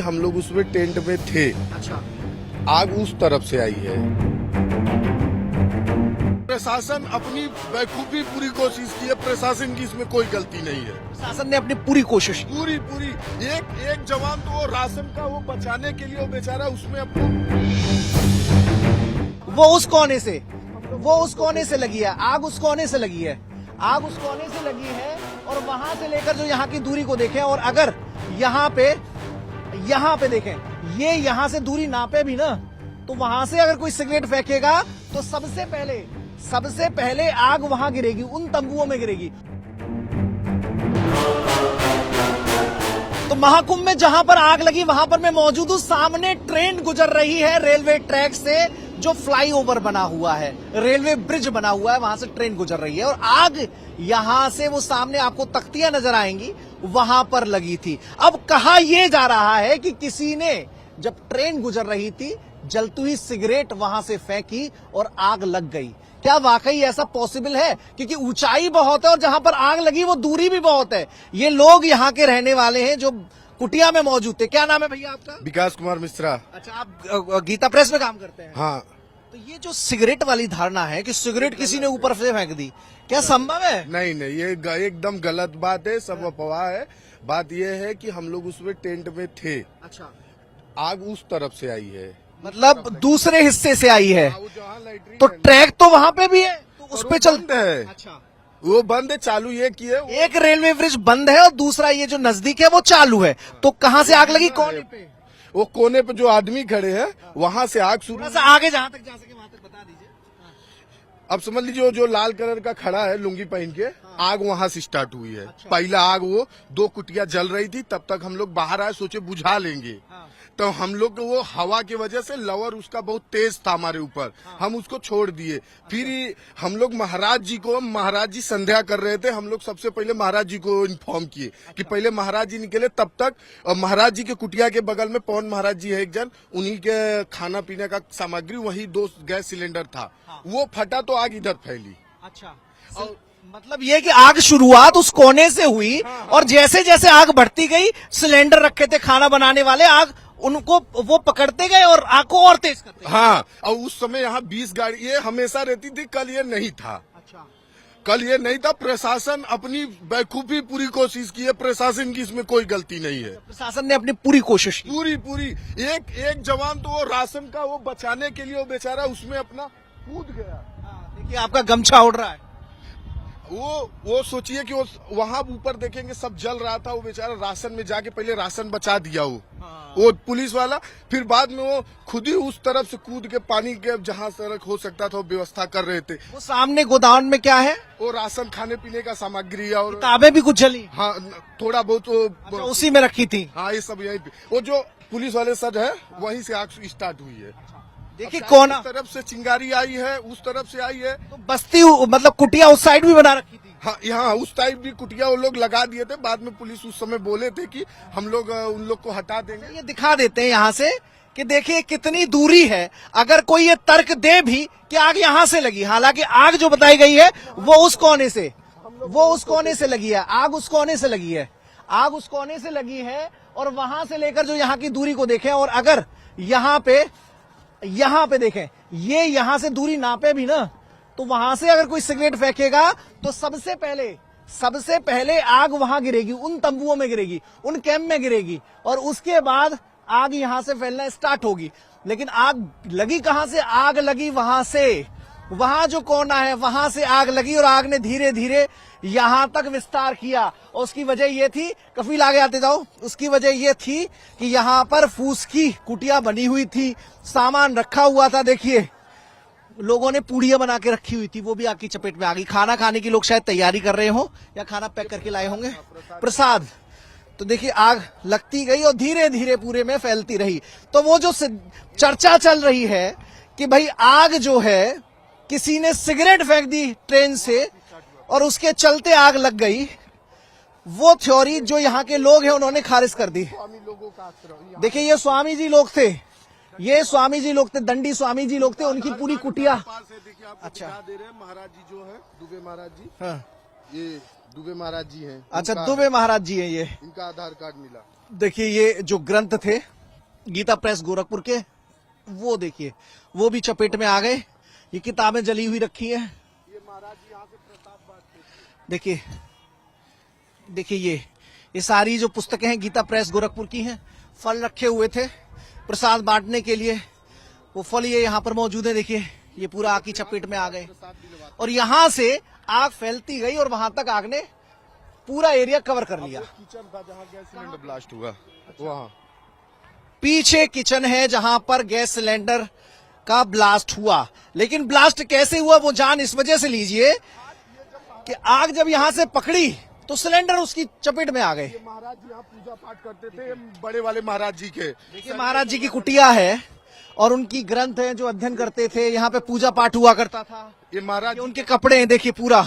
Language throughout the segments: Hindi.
हम लोग उसमें टेंट में थे। अच्छा, आग उस तरफ से आई है। प्रशासन अपनी बेवकूफी पूरी कोशिश की है। प्रशासन की इसमें कोई गलती नहीं है। प्रशासन ने अपनी पूरी कोशिश की। पूरी एक जवान तो वो राशन का वो बचाने के लिए वो बेचारा उसमें अपना वो उस कोने से लगी है, आग उस कोने से लगी है, आग उस कोने से लगी है। और वहां से लेकर जो यहाँ की दूरी को देखें, और अगर यहाँ पे देखें, ये यहाँ से दूरी नापे भी ना, तो वहां से अगर कोई सिगरेट फेंकेगा तो सबसे पहले आग वहां गिरेगी, उन तंबुओं में गिरेगी। तो महाकुंभ में जहां पर आग लगी वहां पर मैं मौजूद हूं। सामने ट्रेन गुजर रही है रेलवे ट्रैक से, जो फ्लाईओवर बना हुआ है, रेलवे ब्रिज बना हुआ है, वहां से ट्रेन गुजर रही है। और आग यहां से वो सामने आपको तख्तियां नजर आएंगी, वहां पर लगी थी। अब कहा यह जा रहा है कि किसी ने जब ट्रेन गुजर रही थी जलती हुई सिगरेट वहां से फेंकी और आग लग गई। क्या वाकई ऐसा पॉसिबल है? क्योंकि ऊंचाई बहुत है और जहां पर आग लगी वो दूरी भी बहुत है। ये लोग यहाँ के रहने वाले हैं जो कुटिया में मौजूद थे। क्या नाम है भैया आपका? विकास कुमार मिश्रा। अच्छा, आप गीता प्रेस में काम करते हैं? हाँ, तो ये जो सिगरेट वाली धारणा है कि सिगरेट किसी ने ऊपर से फेंक दी, क्या संभव है? नहीं, ये एकदम गलत बात है। सब अफवाह है। बात यह है कि हम लोग उसमें टेंट में थे। अच्छा, आग उस तरफ से आई है। मतलब दूसरे हिस्से से आई है। वो जहाँ लाइटरिंग तो है ना, ट्रैक तो वहां पे भी है, तो उस और पे वो चल बंद है। अच्छा, वो बंद है, चालू ये किए वो एक रेलवे ब्रिज बंद है और दूसरा ये जो नजदीक है वो चालू है। तो कहां से आग लगी? कोने पे? वो कोने पे जो आदमी खड़े हैं वहां से आग शुरू। थोड़ा सा आगे जहां तक जा सके वहां तक बता दीजिए। अब समझ लीजिए वो जो लाल कलर का खड़ा है लुंगी पहन के, आग वहां से स्टार्ट हुई है। पहला आग वो 2 कुटिया जल रही थी, तब तक हम लोग बाहर आए, सोचे बुझा लेंगे। तो हम लोग वो हवा की वजह से लवर उसका बहुत तेज था हमारे ऊपर, हम उसको छोड़ दिए। फिर हम लोग महाराज जी संध्या कर रहे थे। हम लोग सबसे पहले महाराज जी को इन्फॉर्म किए कि पहले महाराज जी निकले, तब तक महाराज जी के कुटिया के बगल में पवन महाराज जी है एक जन, उन्हीं के खाना पीने का सामग्री, वही 2 गैस सिलेंडर था। वो फटा तो आग इधर फैली। अच्छा, और मतलब ये कि आग शुरुआत उस कोने से हुई और जैसे जैसे आग बढ़ती गई, सिलेंडर रखे थे खाना बनाने वाले, आग उनको वो पकड़ते गए और आग को और तेज करते गए। हाँ, और उस समय यहाँ 20 गाड़ी ये हमेशा रहती थी। कल ये नहीं था। अच्छा, कल ये नहीं था। प्रशासन अपनी बेवकूफी पूरी कोशिश की है। प्रशासन की इसमें कोई गलती नहीं है। प्रशासन ने अपनी पूरी कोशिश की। पूरी एक जवान तो वो राशन का वो बचाने के लिए वो बेचारा उसमें अपना कूद गया। देखिए आपका गमछा उड़ रहा है। वो सोचिए कि वो वहां ऊपर देखेंगे सब जल रहा था। वो बेचारा राशन में जाके पहले राशन बचा दिया वो पुलिस वाला, फिर बाद में वो खुद ही उस तरफ से कूद के पानी के जहां सड़क हो सकता था वो व्यवस्था कर रहे थे। वो सामने गोदाम में क्या है? वो राशन खाने पीने का सामग्री और किताबें भी कुछ जली। हाँ, थोड़ा बहुत वो अच्छा, उसी में रखी थी। हाँ, ये सब यहीं पे वो जो पुलिस वाले सर है वहीं से आग स्टार्ट हुई है। देखिए कौन उस तरफ से चिंगारी आई है, उस तरफ से आई है। तो बस्ती मतलब कुटिया उस साइड भी बना रखी थी। हाँ, यहाँ उस टाइप भी कुटिया वो लोग लगा दिए थे। बाद में पुलिस उस समय बोले थे कि हम लोग उन लोग को हटा देंगे। ये दिखा देते हैं यहाँ से कि देखिए कितनी दूरी है। अगर कोई ये तर्क दे भी कि आग यहाँ से लगी, हालांकि आग जो बताई गई है वो उस कोने से लगी है, आग उस कोने से लगी है, आग उस कोने से लगी है। और वहां से लेकर जो यहाँ की दूरी को देखें, और अगर यहाँ पे देखें, ये यहाँ से दूरी नापे भी ना, तो वहां से अगर कोई सिगरेट फेंकेगा तो सबसे पहले आग वहां गिरेगी, उन तंबुओं में गिरेगी, उन कैंप में गिरेगी, और उसके बाद आग यहां से फैलना स्टार्ट होगी। लेकिन आग लगी कहां से? आग लगी वहां से, वहां जो कोना है वहां से आग लगी और आग ने धीरे धीरे यहां तक विस्तार किया। और उसकी वजह ये थी, कफील आगे आते जाओ, उसकी वजह ये थी कि यहां पर फूस की कुटिया बनी हुई थी, सामान रखा हुआ था। देखिए लोगों ने पूड़ियां बना के रखी हुई थी, वो भी आग की चपेट में आ गई। खाना खाने की लोग शायद तैयारी कर रहे हो या खाना पैक करके लाए होंगे, प्रसाद। तो देखिए आग लगती गई और धीरे धीरे पूरे में फैलती रही। तो वो जो चर्चा चल रही है कि भाई आग जो है किसी ने सिगरेट फेंक दी ट्रेन से और उसके चलते आग लग गई, वो थ्योरी जो यहाँ के लोग हैं उन्होंने खारिज कर दी। देखिए ये स्वामी जी लोग थे, दंडी स्वामी जी लोग थे, उनकी पूरी कुटिया। अच्छा, दे रहे हैं महाराज जी जो है दुबे महाराज जी। हाँ, ये दुबे महाराज जी हैं। अच्छा, इनका- दुबे महाराज जी हैं ये। इनका आधार कार्ड मिला। देखिए ये जो ग्रंथ थे गीता प्रेस गोरखपुर के, वो देखिए वो भी चपेट में आ गए। ये किताबें जली हुई रखी है। ये महाराज जी यहाँ से प्रसाद बांटते थे। देखिए देखिए ये सारी जो पुस्तकें हैं गीता प्रेस गोरखपुर की हैं। फल रखे हुए थे प्रसाद बांटने के लिए, वो फल ये यहाँ पर मौजूद है। देखिए ये पूरा आग की चपेट में आ गए और यहाँ से आग फैलती गई और वहां तक आग ने पूरा एरिया कवर कर लिया। किचन था जहाँ गैस सिलेंडर ब्लास्ट हुआ, वहाँ पीछे किचन है जहां पर गैस सिलेंडर का ब्लास्ट हुआ। लेकिन ब्लास्ट कैसे हुआ वो जान इस वजह से लीजिए कि आग जब यहां से पकड़ी तो सिलेंडर उसकी चपेट में आ गए। ये महाराज जी यहाँ पूजा पाठ करते थे, बड़े वाले महाराज जी के। देखिए महाराज जी की कुटिया है और उनकी ग्रंथ है जो अध्ययन करते थे। यहाँ पे पूजा पाठ हुआ करता था। ये महाराज ये उनके कपड़े हैं, देखिए पूरा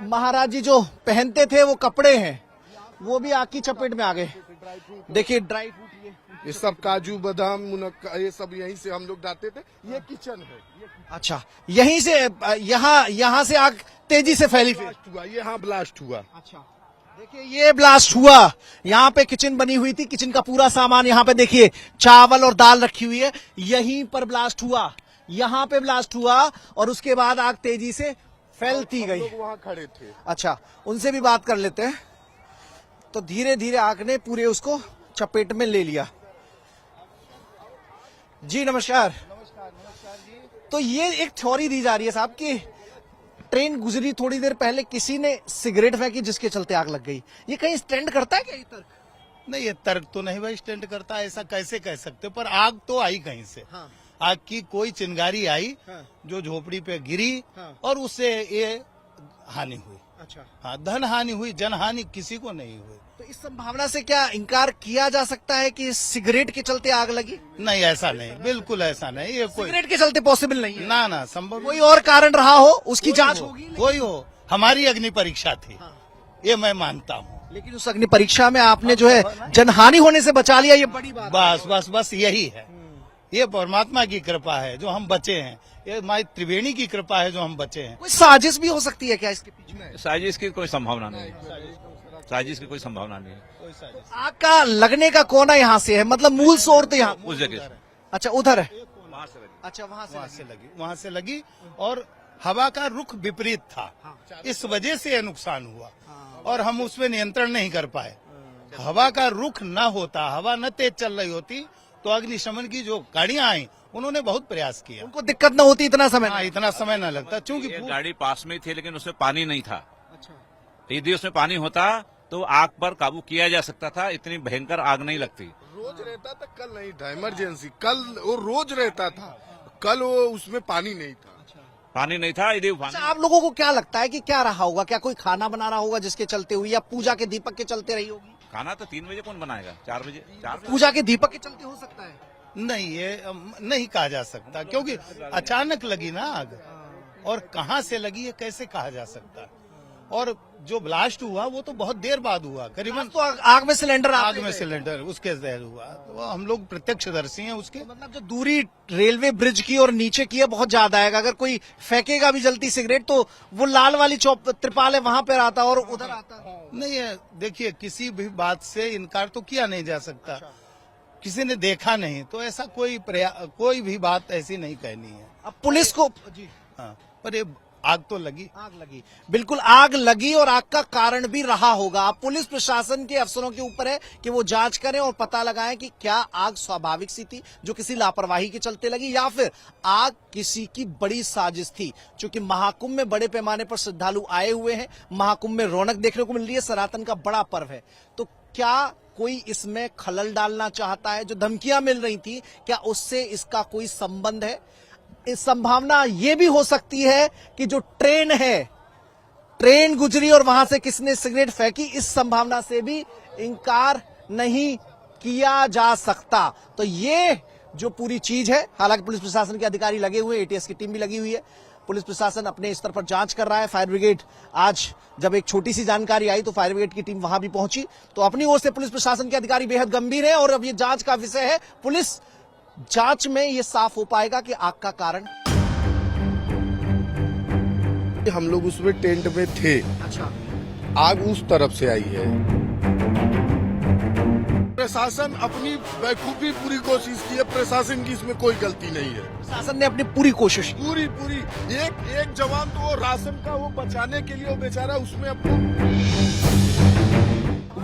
महाराज जी जो पहनते थे वो कपड़े हैं, वो भी आग की चपेट में आ गए। देखिए ड्राई फ्रूट ये सब काजू बादाम मुनक्का ये सब यहीं से हम लोग डालते थे। ये किचन है। अच्छा, यहीं से यहाँ से आग तेजी से फैली फिर। ब्लास्ट हुआ, ये हाँ ब्लास्ट हुआ। अच्छा, देखिए ये ब्लास्ट हुआ। यहाँ पे किचन बनी हुई थी, किचन का पूरा सामान यहाँ पे देखिए चावल और दाल रखी हुई है, यहीं पर ब्लास्ट हुआ। यहाँ पे ब्लास्ट हुआ और उसके बाद आग तेजी से फैलती गई। लोग वहाँ खड़े थे। अच्छा, उनसे भी बात कर लेते हैं। तो धीरे धीरे आग ने पूरे उसको चपेट में ले लिया। जी नमस्कार। तो ये एक थ्योरी दी जा रही है साहब कि ट्रेन गुजरी थोड़ी देर पहले, किसी ने सिगरेट फेंकी जिसके चलते आग लग गई। ये कहीं स्टैंड करता है क्या ये तर्क? नहीं, ये तर्क तो नहीं भाई स्टैंड करता, ऐसा कैसे कह सकते। पर आग तो आई कहीं से। हाँ। आग की कोई चिंगारी आई हाँ। जो झोपड़ी पे गिरी हाँ। और उससे ये हानि हुई। अच्छा, हाँ, धन हानि हुई, जन हानि किसी को नहीं हुई। तो इस संभावना से क्या इनकार किया जा सकता है कि सिगरेट के चलते आग लगी? नहीं, ऐसा नहीं, बिल्कुल ऐसा नहीं। ये कोई सिगरेट के चलते पॉसिबल नहीं है। ना संभव कोई और कारण रहा हो, उसकी जांच होगी। कोई हो, हमारी अग्नि परीक्षा थी, ये मैं मानता हूँ। लेकिन उस अग्नि परीक्षा में आपने जो है जनहानि होने से बचा लिया, ये बड़ी बात है। बस यही है। ये परमात्मा की कृपा है जो हम बचे हैं। ये माई त्रिवेणी की कृपा है जो हम बचे हैं। कोई साजिश भी हो सकती है क्या इसके पीछे? साजिश की कोई संभावना नहीं, साजिश की कोई संभावना नहीं है। आग का लगने का कोना यहाँ से है, मतलब मूल स्रोत यहाँ। उस जगह से अच्छा, उधर है। वहां से लगी। अच्छा, वहां से लगी और हवा का रुख विपरीत था, इस वजह से यह नुकसान हुआ और हम उसमें नियंत्रण नहीं कर पाए। हवा का रुख न होता, हवा न तेज चल रही होती तो अग्निशमन की जो गाड़ियां आई उन्होंने बहुत प्रयास किया। उनको दिक्कत न होती इतना समय। हाँ, इतना समय न लगता क्योंकि ये गाड़ी पास में ही थी लेकिन उसमें पानी नहीं था। अच्छा, यदि उसमें पानी होता तो आग पर काबू किया जा सकता था, इतनी भयंकर आग नहीं लगती। रोज रहता था, कल नहीं था। इमरजेंसी कल वो रोज रहता था, कल वो उसमें पानी नहीं था। पानी नहीं था। यदि अच्छा, आप लोगों को क्या लगता है कि क्या रहा होगा? क्या कोई खाना बना रहा होगा जिसके चलते हुई, या पूजा के दीपक के चलते रही होगी? खाना तो 3 बजे कौन बनाएगा? 4 बजे। पूजा के दीपक के चलते हो सकता है। नहीं, ये नहीं कहा जा सकता क्योंकि अचानक लगी ना आग, और कहां से लगी ये कैसे कहा जा सकता। और जो ब्लास्ट हुआ वो तो बहुत देर बाद हुआ, करीबन तो आग में सिलेंडर आग में सिलेंडर उसके जहर हुआ। तो हम लोग प्रत्यक्षदर्शी हैं उसके। मतलब जो दूरी रेलवे ब्रिज की और नीचे की है बहुत ज्यादा है। अगर कोई फेंकेगा भी जलती सिगरेट तो वो लाल वाली त्रिपाल है वहां पर आता और उधर आता। नहीं है, देखिए किसी भी बात से इनकार तो किया नहीं जा सकता। किसी ने देखा नहीं तो ऐसा कोई भी बात ऐसी नहीं कहनी है। अब पुलिस को जी हाँ, पर ये आग तो लगी। आग लगी, बिल्कुल आग लगी और आग का कारण भी रहा होगा। अब पुलिस प्रशासन के अफसरों के ऊपर है कि वो जांच करें और पता लगाएं कि क्या आग स्वाभाविक सी थी जो किसी लापरवाही के चलते लगी, या फिर आग किसी की बड़ी साजिश थी। क्योंकि महाकुंभ में बड़े पैमाने पर श्रद्धालु आए हुए हैं, महाकुंभ में रौनक देखने को मिल रही है, सनातन का बड़ा पर्व है। तो क्या कोई इसमें खलल डालना चाहता है? जो धमकियां मिल रही थी, क्या उससे इसका कोई संबंध है? इस संभावना ये भी हो सकती है कि जो ट्रेन है, ट्रेन गुजरी और वहां से किसने सिगरेट फेंकी, इस संभावना से भी इनकार नहीं किया जा सकता। तो ये जो पूरी चीज है, हालांकि पुलिस प्रशासन के अधिकारी लगे हुए, एटीएस की टीम भी लगी हुई है, पुलिस प्रशासन अपने स्तर पर जांच कर रहा है। फायर ब्रिगेड, आज जब एक छोटी सी जानकारी आई तो फायर ब्रिगेड की टीम वहां भी पहुंची। तो अपनी ओर से पुलिस प्रशासन के अधिकारी बेहद गंभीर है और अब ये जांच का विषय है। पुलिस जांच में ये साफ हो पाएगा कि आग का कारण। हम लोग उसमें टेंट में थे, अच्छा, आग उस तरफ से आई है। प्रशासन अपनी बेवकूफी पूरी कोशिश की है, प्रशासन की इसमें कोई गलती नहीं है। शासन ने अपनी पूरी कोशिश की। पूरी पूरी एक जवान तो वो राशन का वो बचाने के लिए वो बेचारा उसमें अपना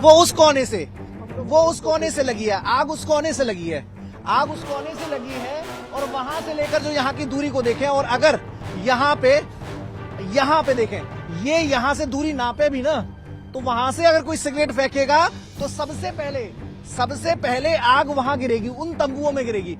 वो उस कोने से लगी है, आग उस कोने से लगी है, आग उस कोने से लगी है। और वहां से लेकर जो यहाँ की दूरी को देखें, और अगर यहाँ पे देखें, ये यहाँ से दूरी नापे भी ना, तो वहां से अगर कोई सिगरेट फेंकेगा तो सबसे पहले आग वहां गिरेगी, उन तंबुओं में गिरेगी।